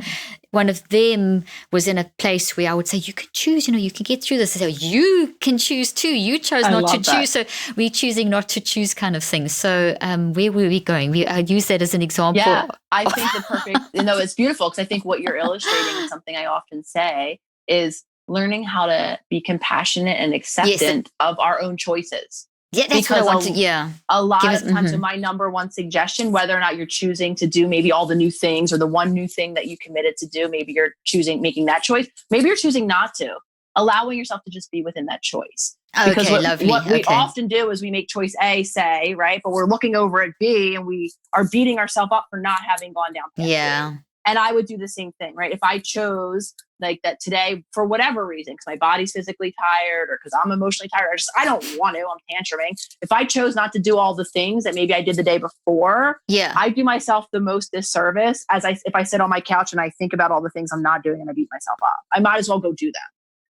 one of them was in a place where I would say, you can choose, you can get through this. They say, you can choose too. You chose not to choose. So we're choosing not to choose kind of thing. So where were we going? I use that as an example. Yeah, I think the perfect, it's beautiful, because I think what you're illustrating is something I often say is learning how to be compassionate and acceptant of our own choices. Yeah, that's what I want to, yeah. A lot of times, so my number one suggestion, whether or not you're choosing to do maybe all the new things or the one new thing that you committed to do, maybe you're making that choice. Maybe you're choosing not to, allowing yourself to just be within that choice. Because what we often do is we make choice A, say, right? But we're looking over at B and we are beating ourselves up for not having gone down path B. And I would do the same thing, right? If I chose like that today, for whatever reason, because my body's physically tired or because I'm emotionally tired, I don't want to, I'm tantruming. If I chose not to do all the things that maybe I did the day before, I do myself the most disservice if I sit on my couch and I think about all the things I'm not doing and I beat myself up. I might as well go do them.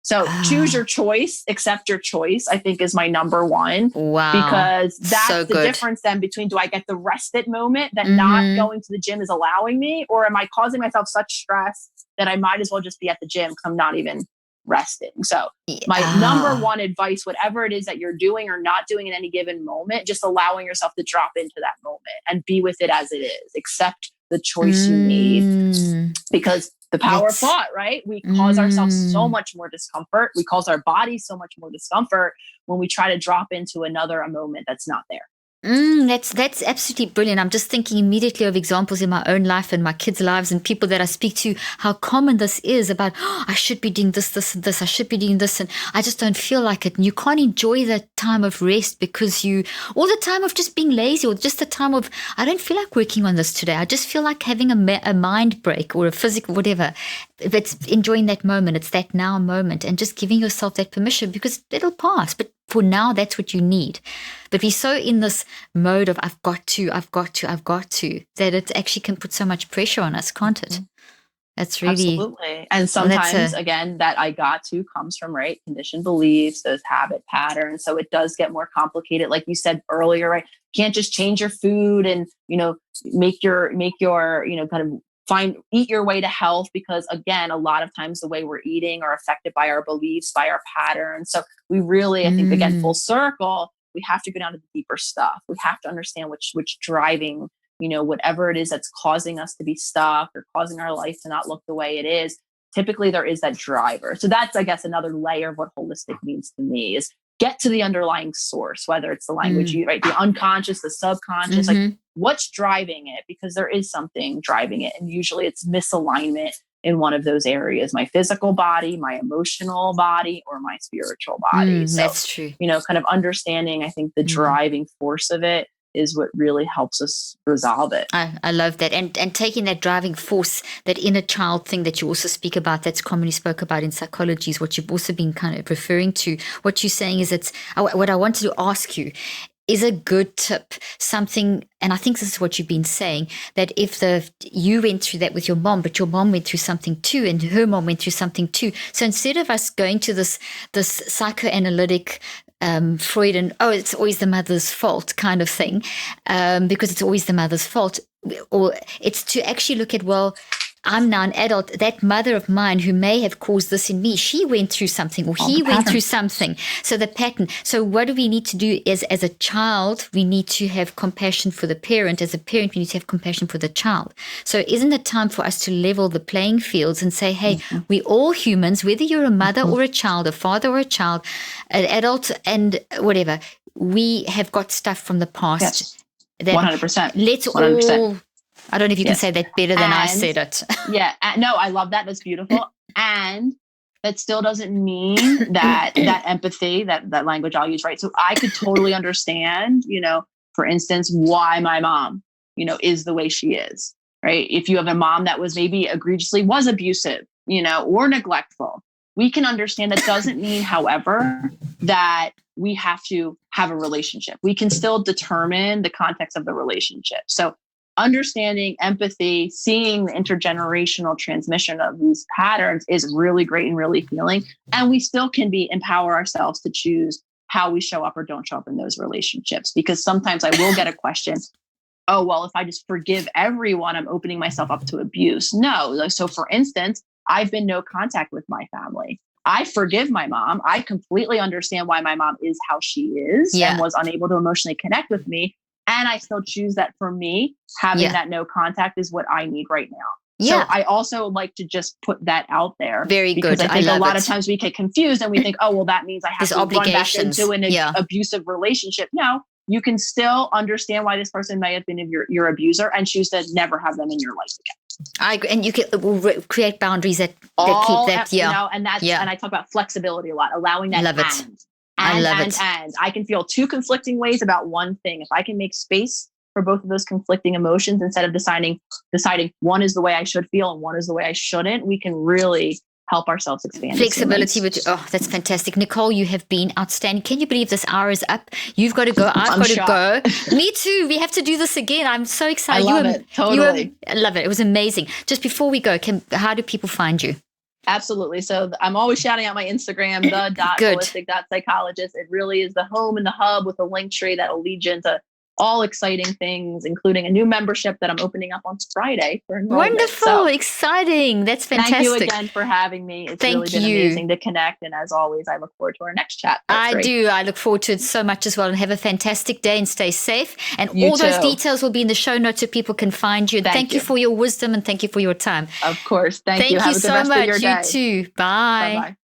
So choose your choice, accept your choice, I think is my number one. Wow. Because that's so the difference then between, do I get the respite moment that not going to the gym is allowing me, or am I causing myself such stress that I might as well just be at the gym because I'm not even resting? So my number one advice, whatever it is that you're doing or not doing in any given moment, just allowing yourself to drop into that moment and be with it as it is. Accept the choice you made, because the power of thought, right? We cause ourselves so much more discomfort. We cause our bodies so much more discomfort when we try to drop into another moment that's not there. That's absolutely brilliant. I'm just thinking immediately of examples in my own life and my kids' lives and people that I speak to, how common this is about, I should be doing this, this, and this. I should be doing this, and I just don't feel like it. And you can't enjoy that time of rest because all the time of just being lazy, or just the time of, I don't feel like working on this today. I just feel like having a mind break or a physical, whatever. If it's enjoying that moment, it's that now moment, and just giving yourself that permission, because it'll pass. But for now, that's what you need. But we're so in this mode of I've got to, that it actually can put so much pressure on us, can't it? That's really... Absolutely. And sometimes, again, that I got to comes from, right, conditioned beliefs, those habit patterns. So it does get more complicated. Like you said earlier, right? You can't just change your food and, make your, kind of eat your way to health, because again, a lot of times the way we're eating are affected by our beliefs, by our patterns. So we really, I think, again, full circle, we have to go down to the deeper stuff. We have to understand which driving, whatever it is that's causing us to be stuck or causing our life to not look the way it is. Typically there is that driver. So that's, I guess, another layer of what holistic means to me, is get to the underlying source, whether it's the language, right? The unconscious, the subconscious, like what's driving it? Because there is something driving it. And usually it's misalignment in one of those areas, my physical body, my emotional body, or my spiritual body. So, that's true. Kind of understanding, I think, the driving force of it is what really helps us resolve it. I love that. And taking that driving force, that inner child thing that you also speak about, that's commonly spoke about in psychology, is what you've also been kind of referring to. What you're saying is what I wanted to ask you is a good tip, something, and I think this is what you've been saying, that if you went through that with your mom, but your mom went through something too, and her mom went through something too. So instead of us going to this psychoanalytic Freud and, it's always the mother's fault kind of thing, because it's always the mother's fault, or it's to actually look at, well, I'm now an adult. That mother of mine who may have caused this in me, she went through something, or he went through something. So the pattern. So what do we need to do is, as a child, we need to have compassion for the parent. As a parent, we need to have compassion for the child. So isn't it time for us to level the playing fields and say, hey, we're all humans, whether you're a mother or a child, a father or a child, an adult and whatever, we have got stuff from the past. Yes. 100%. Let's 100%. all... I don't know if you can say that better than I said it. No, I love that. That's beautiful. And that still doesn't mean that empathy, that language I'll use, right? So I could totally understand, for instance, why my mom, is the way she is, right? If you have a mom that was maybe egregiously was abusive, or neglectful, we can understand. That doesn't mean, however, that we have to have a relationship. We can still determine the context of the relationship. So understanding empathy, seeing the intergenerational transmission of these patterns is really great and really healing. And we still can empower ourselves to choose how we show up or don't show up in those relationships. Because sometimes I will get a question, oh, well, if I just forgive everyone, I'm opening myself up to abuse. No. So for instance, I've been no contact with my family. I forgive my mom. I completely understand why my mom is how she is and was unable to emotionally connect with me. And I still choose that for me, having that no contact is what I need right now. Yeah. So I also like to just put that out there. Very good. Because I think a lot of times we get confused and we think, oh, well, that means I have to run back into an abusive relationship. No, you can still understand why this person may have been your abuser and choose to never have them in your life again. I agree. And you can create boundaries that keep that. Yeah. And I talk about flexibility a lot, allowing that. Love it. I love it. And I can feel two conflicting ways about one thing. If I can make space for both of those conflicting emotions instead of deciding one is the way I should feel and one is the way I shouldn't, we can really help ourselves expand. Flexibility. That's fantastic. Nicole, you have been outstanding. Can you believe this hour is up? You've got to go. I've got to go. Me too. We have to do this again. I'm so excited. I love it. Totally. I love it. It was amazing. Just before we go, how do people find you? Absolutely. So I'm always shouting out my Instagram, the.holistic.psychologist. It really is the home and the hub with a link tree that will lead you into all exciting things, including a new membership that I'm opening up on Friday for enrollment. Wonderful. Exciting. That's fantastic. Thank you again for having me. It's really been amazing to connect. And as always, I look forward to our next chat. I do. I look forward to it so much as well. And have a fantastic day and stay safe. And all those details will be in the show notes so people can find you. Thank you for your wisdom and thank you for your time. Of course. Thank you. Have a good rest of your day. You too. Bye. Bye-bye.